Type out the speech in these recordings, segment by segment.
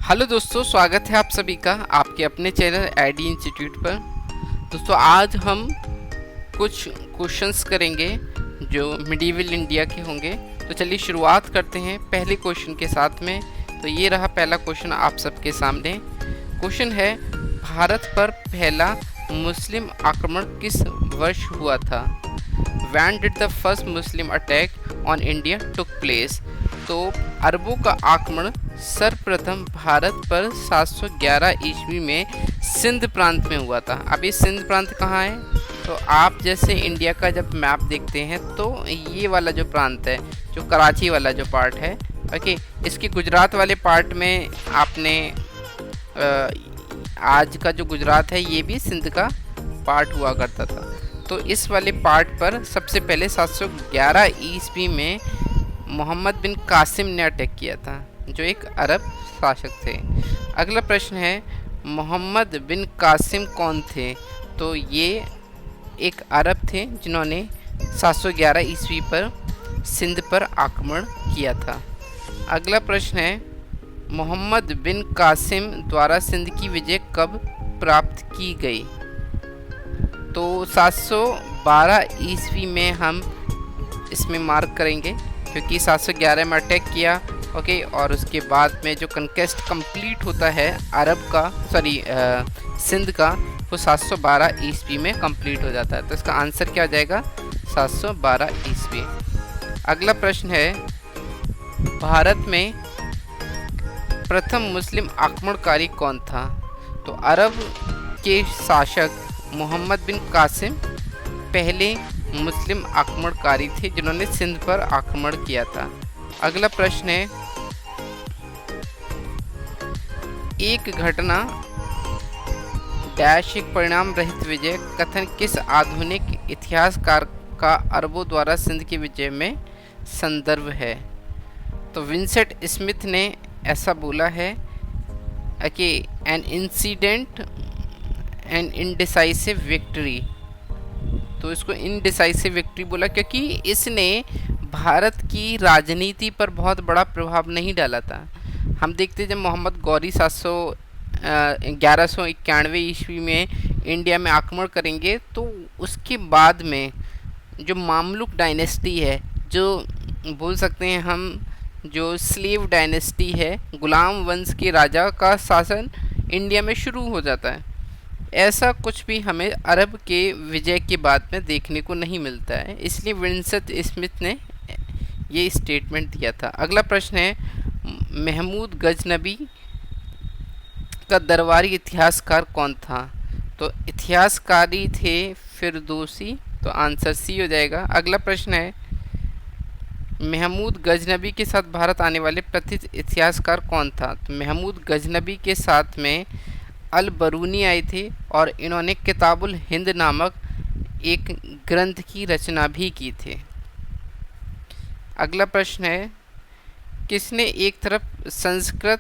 Hello दोस्तों, स्वागत है आप सभी का आपके अपने चैनल आईडी इंस्टीट्यूट पर। दोस्तों आज हम कुछ क्वेश्चंस करेंगे जो मिडिवल इंडिया के होंगे। तो चलिए शुरुआत करते हैं पहले क्वेश्चन के साथ में। तो ये रहा पहला क्वेश्चन आप सबके सामने। क्वेश्चन है, भारत पर पहला मुस्लिम आक्रमण किस वर्ष हुआ था? When did the first Muslim attack on India took place? तो अरबों का आक्रमण सर्वप्रथम भारत पर 711 ईस्वी में सिंध प्रांत में हुआ था। अब ये सिंध प्रांत कहाँ है? तो आप जैसे इंडिया का जब मैप देखते हैं तो ये वाला जो प्रांत है, जो कराची वाला जो पार्ट है, ओके, इसके गुजरात वाले पार्ट में आपने आज का जो गुजरात है ये भी सिंध का पार्ट हुआ करता था। तो इस वाले पार्ट पर सबसे पहले 711 ईस्वी में मोहम्मद बिन कासिम ने अटैक किया था, जो एक अरब शासक थे। अगला प्रश्न है, मोहम्मद बिन कासिम कौन थे? तो ये एक अरब थे जिन्होंने 711 ईस्वी पर सिंध पर आक्रमण किया था। अगला प्रश्न है, मोहम्मद बिन कासिम द्वारा सिंध की विजय कब प्राप्त की गई? तो 712 ईस्वी में हम इसमें मार्क करेंगे, क्योंकि 711 में अटैक किया, ओके, और उसके बाद में जो कन्क्वेस्ट कंप्लीट होता है अरब का सिंध का, वो 712 ईस्वी में कंप्लीट हो जाता है। तो इसका आंसर क्या हो जाएगा? 712 ईस्वी। अगला प्रश्न है, भारत में प्रथम मुस्लिम आक्रमणकारी कौन था? तो अरब के शासक मोहम्मद बिन कासिम पहले मुस्लिम आक्रमणकारी थे जिन्होंने सिंध पर आक्रमण किया था। अगला प्रश्न है, एक घटना डैश एक परिणाम रहित विजय कथन किस आधुनिक इतिहासकार का अरबों द्वारा सिंध की विजय में संदर्भ है? तो विंसेंट स्मिथ ने ऐसा बोला है कि an incident and indecisive victory. तो इसको इनडिसाइसिव विक्ट्री बोला क्योंकि इसने भारत की राजनीति पर बहुत बड़ा प्रभाव नहीं डाला था। हम देखते जब मोहम्मद गौरी 1191 ईस्वी में इंडिया में आक्रमण करेंगे, तो उसके बाद में जो मामलुक डायनेस्टी है, जो बोल सकते हैं हम जो स्लेव डायनेस्टी है, गुलाम वंश के राजा का शासन इंडिया में शुरू हो जाता है। ऐसा कुछ भी हमें अरब के विजय के बाद में देखने को नहीं मिलता है, इसलिए विंसेंट स्मिथ ने ये स्टेटमेंट दिया था। अगला प्रश्न है, महमूद गजनबी का दरबारी इतिहासकार कौन था? तो इतिहासकारी थे फिरदौसी। तो आंसर सी हो जाएगा। अगला प्रश्न है, महमूद गजनबी के साथ भारत आने वाले प्रथित इतिहासकार कौन था? तो महमूद गजनबी के साथ में अल बरूनी आए थे और इन्होंने किताबुल हिंद नामक एक ग्रंथ की रचना भी की थी। अगला प्रश्न है, किसने एक तरफ संस्कृत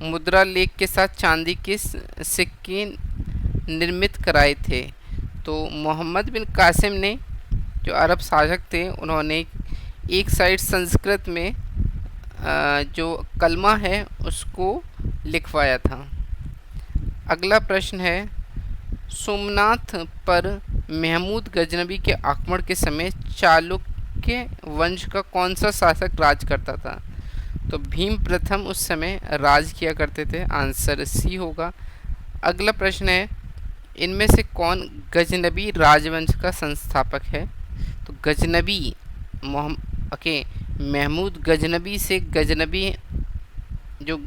मुद्रा लेख के साथ चांदी के सिक्के निर्मित कराए थे? तो मोहम्मद बिन कासिम ने, जो अरब शासक थे, उन्होंने एक साइड संस्कृत में जो कलमा है उसको लिखवाया था। अगला प्रश्न है, सोमनाथ पर महमूद गजनबी के आक्रमण के समय चालुक्य वंश का कौन सा शासक राज करता था? तो भीम प्रथम उस समय राज किया करते थे। आंसर सी होगा। अगला प्रश्न है, इनमें से कौन गजनबी राजवंश का संस्थापक है? तो गजनबी महमूद गजनबी से गजनबी जो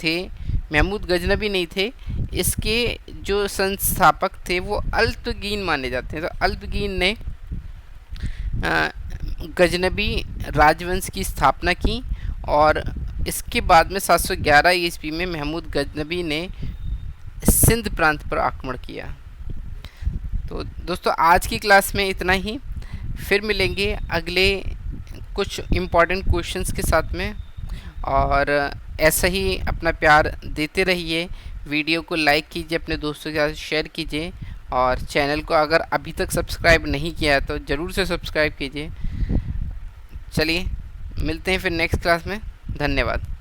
थे, महमूद गजनबी नहीं थे, इसके जो संस्थापक थे वो अल्तुगीन माने जाते हैं। तो अल्तुगीन ने गजनबी राजवंश की स्थापना की और इसके बाद में 711 ईस्वी में महमूद गजनबी ने सिंध प्रांत पर आक्रमण किया। तो दोस्तों आज की क्लास में इतना ही, फिर मिलेंगे अगले कुछ इम्पॉर्टेंट क्वेश्चंस के साथ में, और ऐसा ही अपना प्यार देते रहिए। वीडियो को लाइक कीजिए, अपने दोस्तों के साथ शेयर कीजिए, और चैनल को अगर अभी तक सब्सक्राइब नहीं किया है तो ज़रूर से सब्सक्राइब कीजिए। चलिए मिलते हैं फिर नेक्स्ट क्लास में। धन्यवाद।